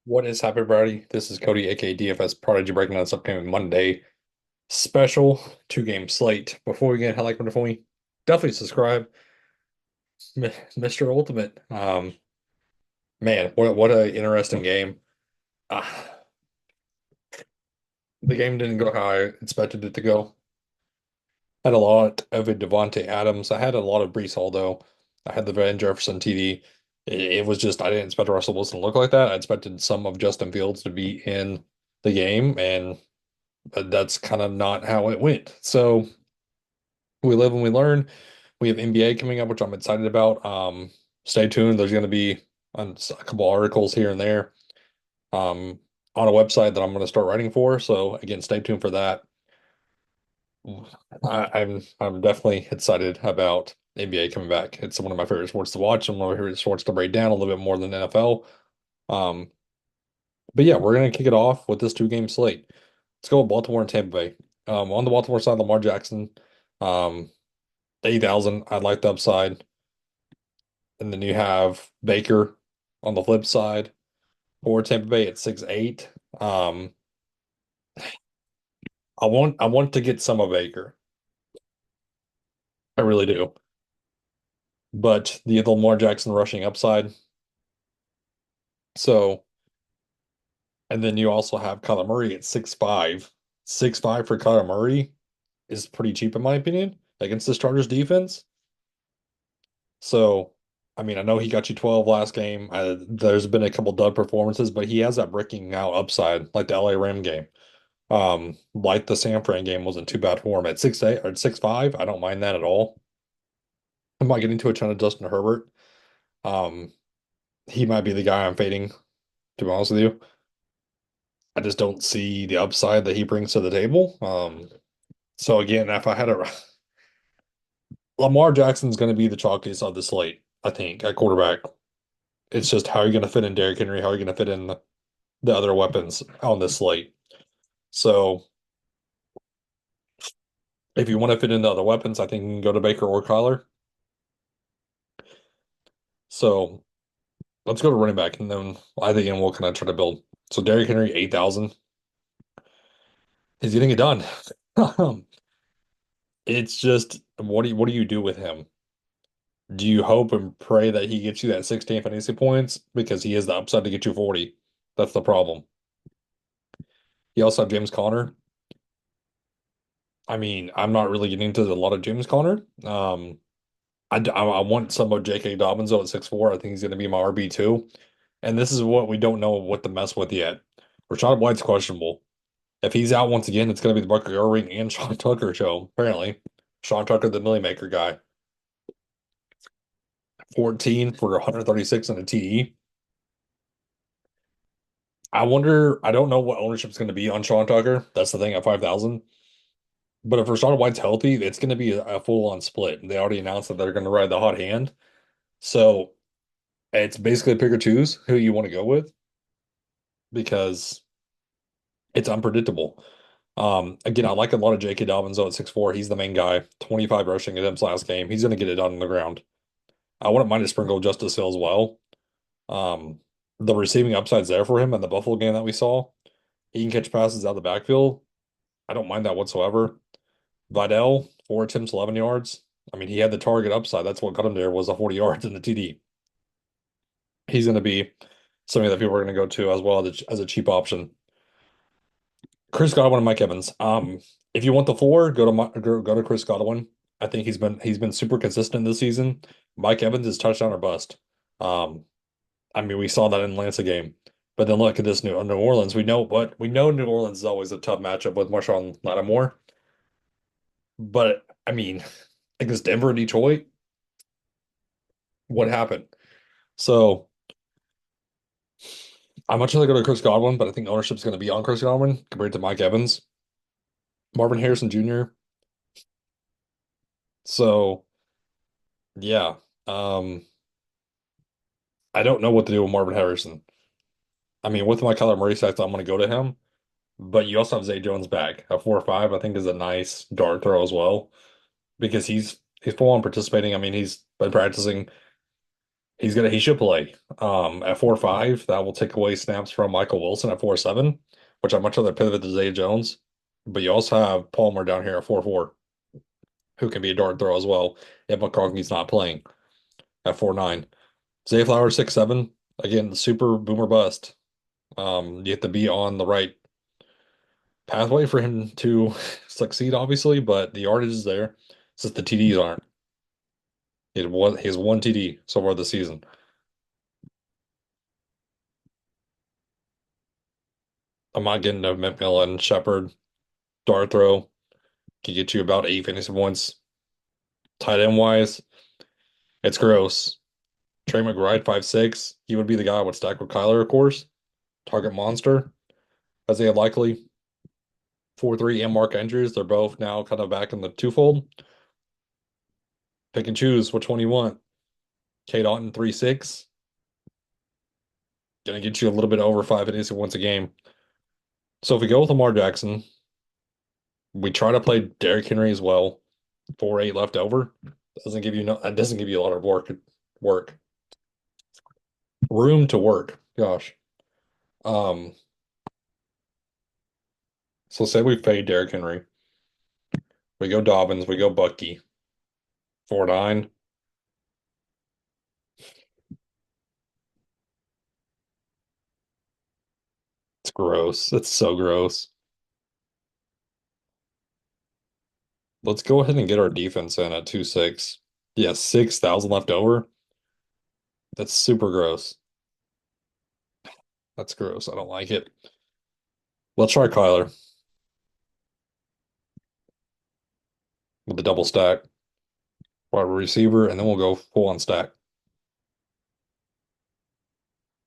What is happening, everybody? This is Cody, aka DFS Prodigy, breaking down this upcoming Monday special two-game slate. Before we get like before we definitely subscribe, Mr. Ultimate. Man, what a interesting game. Uh, the game didn't go how I expected it to go. Had a lot of a Devontae Adams. I had a lot of Breece Hall though. I had the Van Jefferson TD. It was just I didn't expect Russell Wilson to look like that. I expected some of Justin Fields to be in the game, and but that's kind of not how it went. So we live and we learn. We have NBA coming up, which I'm excited about. Stay tuned. There's going to be a couple articles here and there on a website that I'm going to start writing for. So again, stay tuned for that. I'm definitely excited about NBA coming back. It's one of my favorite sports to watch and one of my favorite sports to break down a little bit more than NFL. Um, but yeah, we're going to kick it off with this two-game slate. Let's go with Baltimore and Tampa Bay. On the Baltimore side, Lamar Jackson. Um, 8,000. I like the upside. And then you have Baker on the flip side for Tampa Bay at 6'8". Um, I want to get some of Baker. I really do. But the Lamar Jackson rushing upside. So, and then you also have Kyler Murray at 6'5". 6'5" for Kyler Murray is pretty cheap in my opinion against this Chargers defense. So, I mean, I know he got you 12 last game. There's been a couple dud performances, but he has that breaking out upside, like the LA Ram game. Like the San Fran game wasn't too bad for him at 6'8" or 6'5". I don't mind that at all. I'm not getting to a ton of Justin Herbert. Um, he might be the guy I'm fading, to be honest with you. I just don't see the upside that he brings to the table. So again, if I had a Lamar Jackson's going to be the chalkiest of the slate, I think, at quarterback. It's just how are you going to fit in Derrick Henry? How are you going to fit in the other weapons on this slate? So if you want to fit in the other weapons, I think you can go to Baker or Kyler. So let's go to running back, and then I think and we'll kind of try to build. So Derrick Henry, 8,000. He's getting it done. It's just what do you do with him? Do you hope and pray that he gets you that 16 fantasy points because he has the upside to get you 40? That's the problem. You also have James Conner. I mean, I'm not really getting into a lot of James Conner. I want some of J.K. Dobbins though at 6'4". I think he's going to be my RB2. And this is what we don't know what to mess with yet. Rashad White's questionable. If he's out once again, it's going to be the Bucker Irving and Sean Tucker show, apparently. Sean Tucker, the Millie Maker guy. 14 for 136 and a TE. I wonder, I don't know what ownership's going to be on Sean Tucker. That's the thing at 5,000. But if Rashad White's healthy, it's going to be a full-on split. They already announced that they're going to ride the hot hand. So it's basically pick or choose who you want to go with because it's unpredictable. Again, I like a lot of J.K. Dobbins though at 6'4". He's the main guy. 25 rushing attempts last game. He's going to get it done on the ground. I wouldn't mind to sprinkle Justice Hill as well. Um, the receiving upside's there for him in the Buffalo game that we saw. He can catch passes out of the backfield. I don't mind that whatsoever. Vidal, 4 attempts, 11 yards. I mean, he had the target upside. That's what got him there was the 40 yards in the TD. He's going to be something that people are going to go to as well as a cheap option. Chris Godwin and Mike Evans. If you want the floor, go to Chris Godwin. I think he's been super consistent this season. Mike Evans is touchdown or bust. Um, I mean, we saw that in the Lancet game. But then look at this New Orleans. We know New Orleans is always a tough matchup with Marshawn Lattimore. But I mean, against Denver and Detroit, what happened? So I'm much rather go to Chris Godwin, but I think ownership's going to be on Chris Godwin compared to Mike Evans, Marvin Harrison Jr. So yeah, um, I don't know what to do with Marvin Harrison. I mean, with my Kyler Murray stats, I'm going to go to him. But you also have Zay Jones back. A 4 or 5, I think, is a nice dart throw as well because he's full on participating. I mean, he's been practicing. He should play. At 4-5, that will take away snaps from Michael Wilson at 4-7, which I'd much rather pivot to Zay Jones. But you also have Palmer down here at 4-4, who can be a dart throw as well if McCarthy's not playing at 4-9. Zay Flowers 6-7. Again, super boomer bust. You have to be on the right pathway for him to succeed, obviously, but the yardage is there. It's just the TDs aren't. He has one TD so far this season. I'm not getting to McMillan, Shepard, dart throw can get you about 8 fantasy points. Tight end wise, it's gross. Trey McBride 5'6". He would be the guy I would stack with Kyler, of course. Target monster, as they had likely 4-3 and Mark Andrews. They're both now kind of back in the twofold. Pick and choose which one you want. Kate Otten 3-6. Gonna get you a little bit over 5 fantasy points a game. So if we go with Lamar Jackson, we try to play Derrick Henry as well. 4-8 left over. That doesn't give you a lot of work. Room to work. Gosh. Um, so say we fade Derrick Henry. We go Dobbins, we go Bucky. 4-9. It's gross. It's so gross. Let's go ahead and get our defense in at 2-6. Yeah, 6,000 left over. That's super gross. That's gross. I don't like it. Let's try Kyler with the double stack. Wide receiver, and then we'll go full on stack.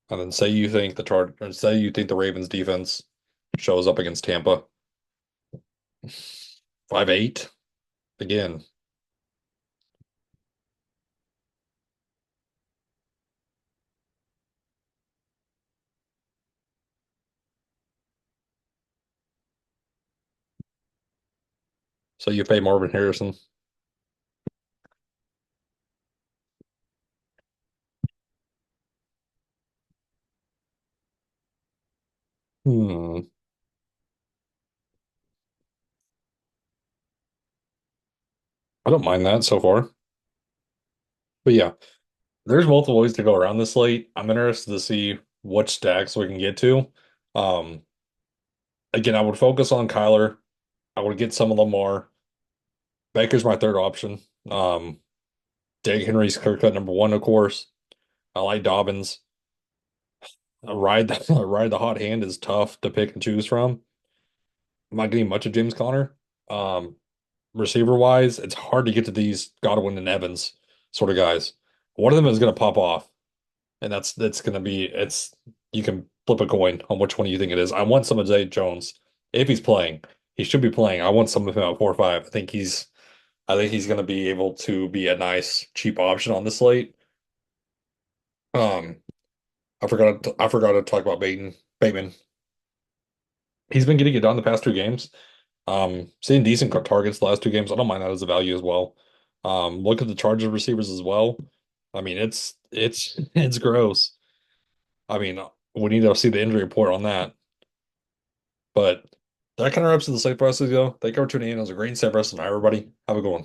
And then say you think the Ravens defense shows up against Tampa. 5-8 again. So you pay Marvin Harrison. Hmm. I don't mind that so far. But yeah, there's multiple ways to go around this slate. I'm interested to see what stacks we can get to. Um, Again, I would focus on Kyler. I would get some of Lamar. Baker's my third option. Derrick Henry's clear cut number one, of course. I like Dobbins. Ride the hot hand is tough to pick and choose from. I'm not getting much of James Conner. Um, Receiver wise, it's hard to get to these Godwin and Evans sort of guys. One of them is going to pop off, and that's going to be it's. You can flip a coin on which one you think it is. I want some of Zay Jones if he's playing. He should be playing. I want some of him at 4-5. I think he's going to be able to be a nice cheap option on the slate. Um, I forgot to talk about Bateman. He's been getting it done the past two games. Seeing decent targets the last two games. I don't mind that as a value as well. Look at the Chargers receivers as well. I mean, it's gross. I mean, we need to see the injury report on that. But that kind of wraps up the slate for us, though. Thank you for tuning in. It was a great set for us and everybody. Have a good one.